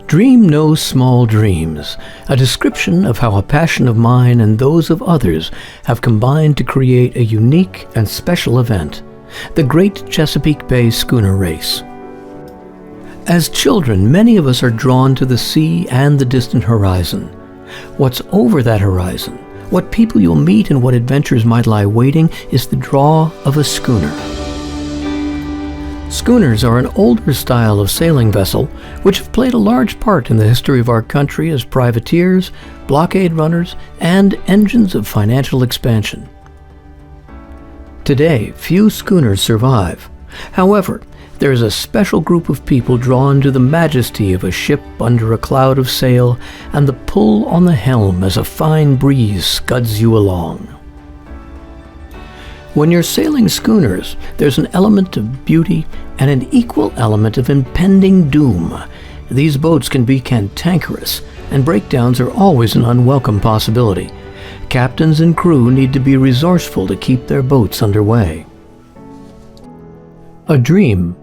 Dream no small dreams, a description of how a passion of mine and those of others have combined to create a unique and special event, the Great Chesapeake Bay Schooner Race. As children, many of us are drawn to the sea and the distant horizon. What's over that horizon, what people you'll meet and what adventures might lie waiting is the draw of a schooner. Schooners are an older style of sailing vessel which have played a large part in the history of our country as privateers, blockade runners, and engines of financial expansion. Today, few schooners survive. However, there is a special group of people drawn to the majesty of a ship under a cloud of sail and the pull on the helm as a fine breeze scuds you along. When you're sailing schooners, there's an element of beauty and an equal element of impending doom. These boats can be cantankerous, and breakdowns are always an unwelcome possibility. Captains and crew need to be resourceful to keep their boats underway. A dream.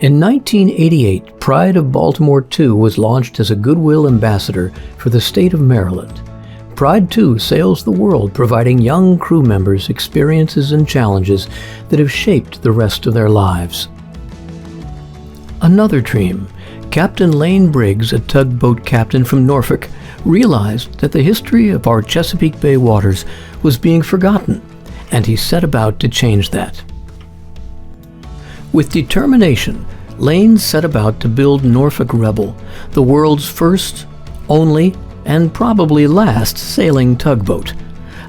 In 1988, Pride of Baltimore II was launched as a goodwill ambassador for the state of Maryland. Pride II sails the world, providing young crew members experiences and challenges that have shaped the rest of their lives. Another dream. Captain Lane Briggs, a tugboat captain from Norfolk, realized that the history of our Chesapeake Bay waters was being forgotten, and he set about to change that. With determination, Lane set about to build Norfolk Rebel, the world's first, only, and probably last sailing tugboat.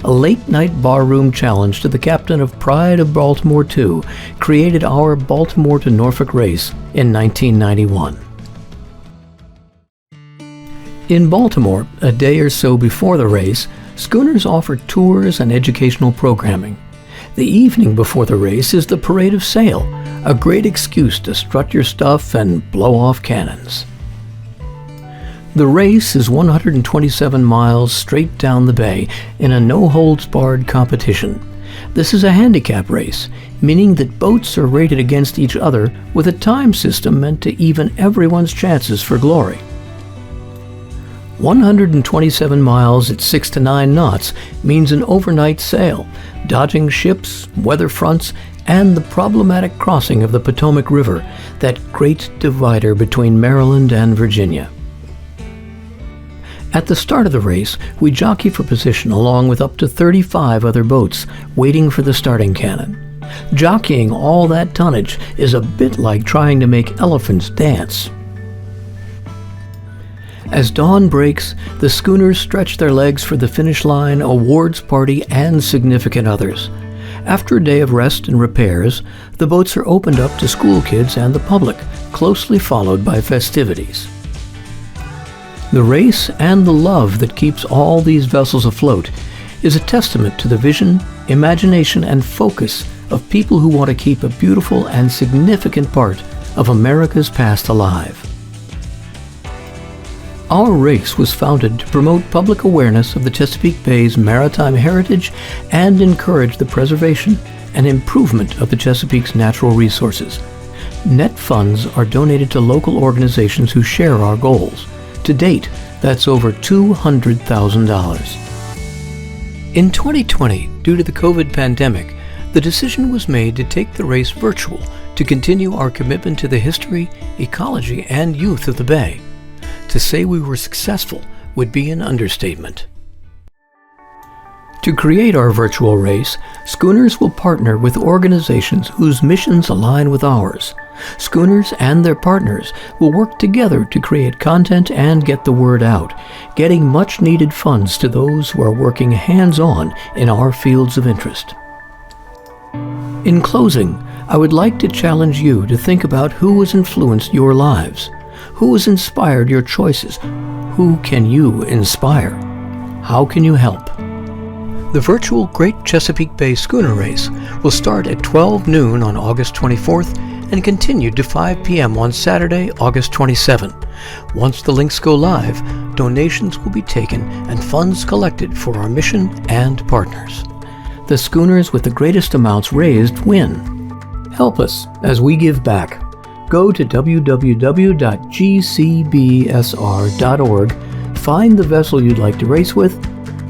A late-night barroom challenge to the captain of Pride of Baltimore II created our Baltimore to Norfolk race in 1991. In Baltimore, a day or so before the race, schooners offer tours and educational programming. The evening before the race is the Parade of Sail, a great excuse to strut your stuff and blow off cannons. The race is 127 miles straight down the bay in a no-holds-barred competition. This is a handicap race, meaning that boats are rated against each other with a time system meant to even everyone's chances for glory. 127 miles at 6 to 9 knots means an overnight sail, dodging ships, weather fronts, and the problematic crossing of the Potomac River, that great divider between Maryland and Virginia. At the start of the race, we jockey for position along with up to 35 other boats, waiting for the starting cannon. Jockeying all that tonnage is a bit like trying to make elephants dance. As dawn breaks, the schooners stretch their legs for the finish line, awards party, and significant others. After a day of rest and repairs, the boats are opened up to school kids and the public, closely followed by festivities. The race and the love that keeps all these vessels afloat is a testament to the vision, imagination, and focus of people who want to keep a beautiful and significant part of America's past alive. Our race was founded to promote public awareness of the Chesapeake Bay's maritime heritage and encourage the preservation and improvement of the Chesapeake's natural resources. Net funds are donated to local organizations who share our goals. To date, that's over $200,000. In 2020, due to the COVID pandemic, the decision was made to take the race virtual to continue our commitment to the history, ecology, and youth of the Bay. To say we were successful would be an understatement. To create our virtual race, schooners will partner with organizations whose missions align with ours. Schooners and their partners will work together to create content and get the word out, getting much-needed funds to those who are working hands-on in our fields of interest. In closing, I would like to challenge you to think about who has influenced your lives, who has inspired your choices, who can you inspire, how can you help. The virtual Great Chesapeake Bay Schooner Race will start at 12 noon on August 24th and continue to 5 p.m. on Saturday, August 27th. Once the links go live, donations will be taken and funds collected for our mission and partners. The schooners with the greatest amounts raised win. Help us as we give back. Go to www.gcbsr.org, find the vessel you'd like to race with,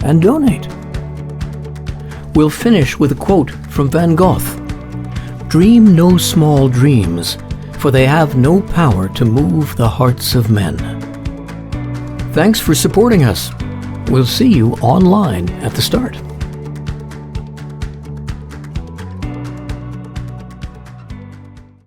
and donate. We'll finish with a quote from Van Gogh. "Dream no small dreams, for they have no power to move the hearts of men." Thanks for supporting us. We'll see you online at the start.